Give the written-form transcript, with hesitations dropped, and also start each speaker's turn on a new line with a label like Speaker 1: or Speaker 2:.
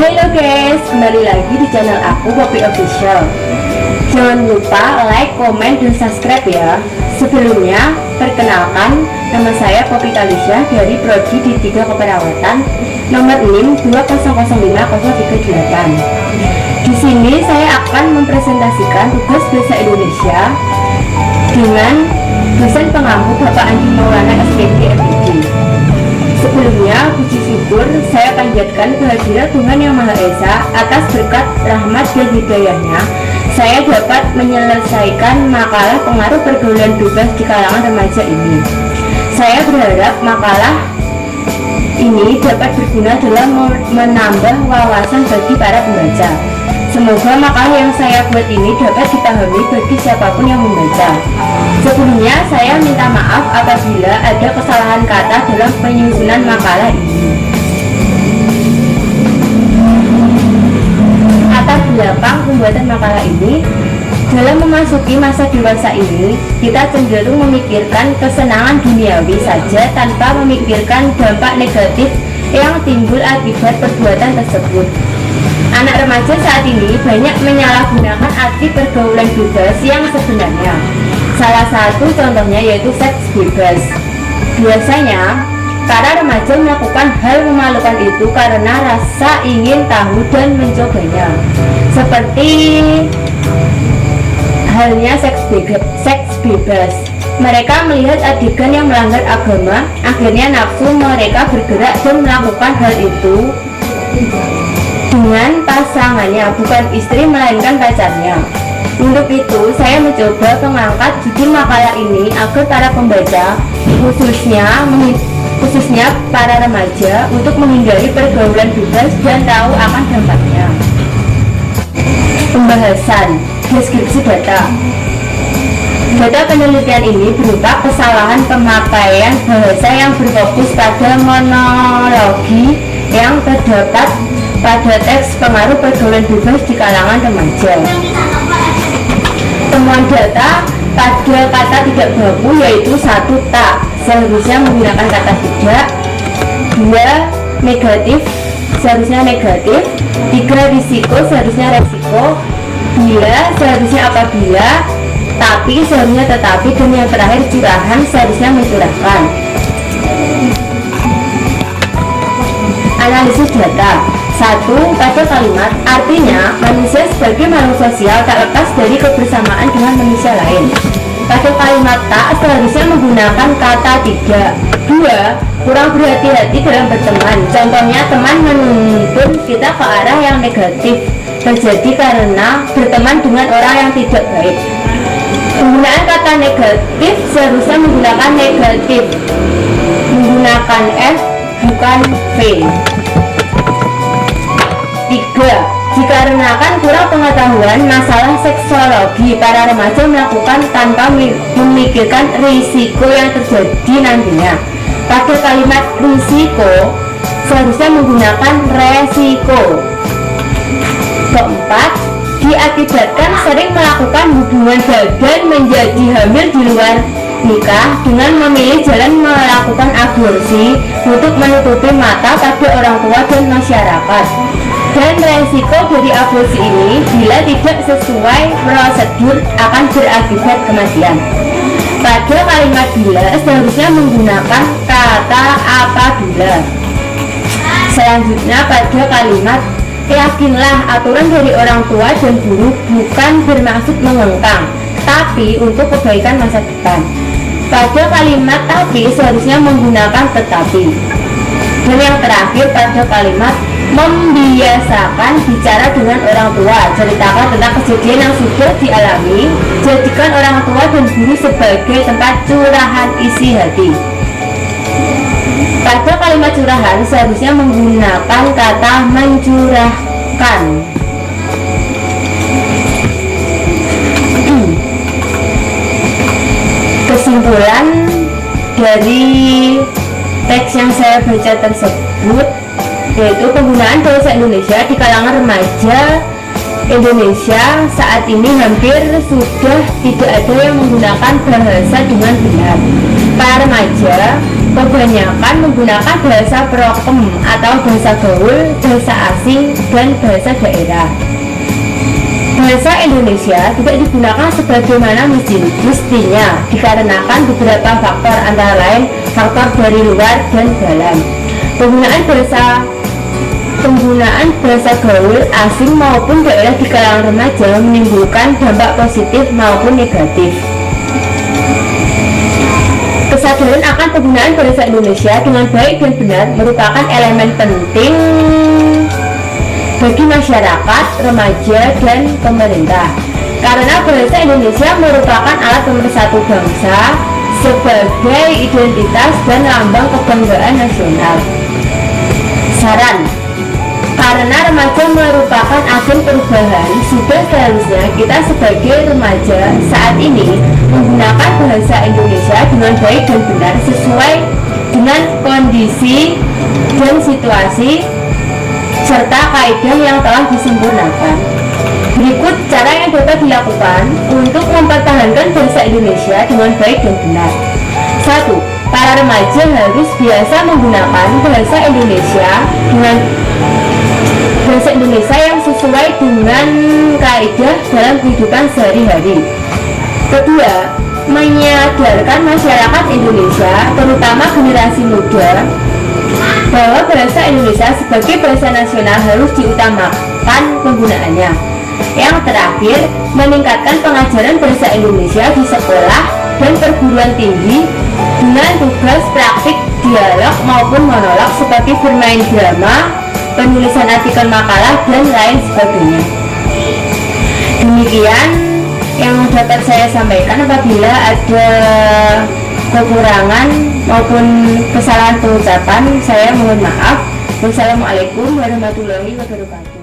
Speaker 1: Halo guys, kembali lagi di channel aku, Poppy Official. Jangan lupa like, komen, dan subscribe ya. Sebelumnya, perkenalkan, nama saya Poppy Talisha dari Prodi D3 Keperawatan nomor NIM 2005038. Di sini saya akan mempresentasikan tugas bahasa Indonesia dengan dosen pengampu Bapak Andi Maulana SPG MPD. Sebelumnya, puji syukur saya panjatkan kehadirat Tuhan Yang Maha Esa atas berkat rahmat dan hidayahnya. Saya dapat menyelesaikan makalah pengaruh pergaulan bebas di kalangan remaja ini. Saya berharap makalah ini dapat berguna dalam menambah wawasan bagi para pembaca. Semoga makalah yang saya buat ini dapat dipahami bagi siapapun yang membaca. Sebelumnya saya minta maaf apabila ada kesalahan kata dalam penyusunan makalah ini. Latar belakang pembuatan makalah ini, dalam memasuki masa dewasa ini, kita cenderung memikirkan kesenangan duniawi saja tanpa memikirkan dampak negatif yang timbul akibat perbuatan tersebut. Anak remaja saat ini banyak menyalahgunakan arti pergaulan bebas yang sebenarnya. Salah satu contohnya yaitu seks bebas. Biasanya, para remaja melakukan hal memalukan itu karena rasa ingin tahu dan mencobanya. Seperti halnya seks bebas. Mereka melihat adegan yang melanggar agama, akhirnya nafsu mereka bergerak dan melakukan hal itu dengan pasangannya, bukan istri melainkan pacarnya. Untuk itu, saya mencoba mengangkat judul makalah ini agar para pembaca, khususnya para remaja, untuk menghindari pergaulan bebas dan tahu akan dampaknya. Pembahasan deskripsi data. Data penelitian ini berupa kesalahan pemakaian bahasa yang berfokus pada monologi yang terdapat pada teks pengaruh pergaulan bebas di kalangan remaja. Temuan data pada kata tidak baku yaitu 1 tak, seharusnya menggunakan kata tidak. 2 negatif, seharusnya negatif. 3 risiko, seharusnya resiko. Bila, seharusnya apabila. Tapi, seharusnya tetapi. Dan yang terakhir curahan, seharusnya mencurahkan. Analisis data. 1. Pada kalimat, artinya manusia sebagai makhluk sosial tak lepas dari kebersamaan dengan manusia lain. Pada kalimat tak, seharusnya menggunakan kata tidak. 2. Kurang berhati-hati dalam berteman. Contohnya, teman menuntun kita ke arah yang negatif, terjadi karena berteman dengan orang yang tidak baik. Penggunaan kata negatif seharusnya menggunakan negatif, menggunakan F bukan V. 3. Dikarenakan kurang pengetahuan masalah seksologi, para remaja melakukan tanpa memikirkan risiko yang terjadi nantinya. Pada kalimat risiko, seharusnya menggunakan resiko. 4. Diakibatkan sering melakukan hubungan badan menjadi hamil di luar nikah dengan memilih jalan melakukan aborsi untuk menutupi mata pada orang tua dan masyarakat. Dan resiko dari aborsi ini bila tidak sesuai prosedur akan berakibat kematian. Pada kalimat bila seharusnya menggunakan kata apabila. Selanjutnya pada kalimat yakinlah, aturan dari orang tua dan guru bukan bermaksud mengengkang, tapi untuk kebaikan masa depan. Pada kalimat tapi seharusnya menggunakan tetapi. Dan yang terakhir pada kalimat membiasakan bicara dengan orang tua, ceritakan tentang kejadian yang sudah dialami, jadikan orang tua dan guru sebagai tempat curahan isi hati. Pada kalimat curahan seharusnya menggunakan kata mencurahkan. Kesimpulan dari teks yang saya baca tersebut yaitu penggunaan bahasa Indonesia di kalangan remaja Indonesia saat ini hampir sudah tidak ada yang menggunakan bahasa dengan benar. Para remaja kebanyakan menggunakan bahasa prokem atau bahasa gaul, bahasa asing, dan bahasa daerah. Bahasa Indonesia tidak digunakan sebagaimana mestinya dikarenakan beberapa faktor, antara lain faktor dari luar dan dalam. Penggunaan bahasa gaul asing maupun daerah di kalangan remaja menimbulkan dampak positif maupun negatif. Kesadaran akan penggunaan bahasa Indonesia dengan baik dan benar merupakan elemen penting bagi masyarakat, remaja, dan pemerintah. Karena bahasa Indonesia merupakan alat pemersatu bangsa sebagai identitas dan lambang kebanggaan nasional. Saran: karena remaja merupakan agen perubahan, sudah seharusnya kita sebagai remaja saat ini menggunakan bahasa Indonesia dengan baik dan benar sesuai dengan kondisi dan situasi serta kaidah yang telah disempurnakan. Berikut cara yang dapat dilakukan untuk mempertahankan bahasa Indonesia dengan baik dan benar. 1. Para remaja harus biasa menggunakan bahasa Indonesia yang sesuai dengan kaidah dalam kehidupan sehari-hari. Kedua, menyadarkan masyarakat Indonesia, terutama generasi muda, bahwa bahasa Indonesia sebagai bahasa nasional harus diutamakan penggunaannya. Yang terakhir, meningkatkan pengajaran bahasa Indonesia di sekolah dan perguruan tinggi dengan tugas praktik dialog maupun monolog seperti bermain drama, penulisan artikel makalah, dan lain sebagainya. Demikian yang dapat saya sampaikan. Apabila ada kekurangan maupun kesalahan pengucapan, saya mohon maaf. Wassalamualaikum warahmatullahi wabarakatuh.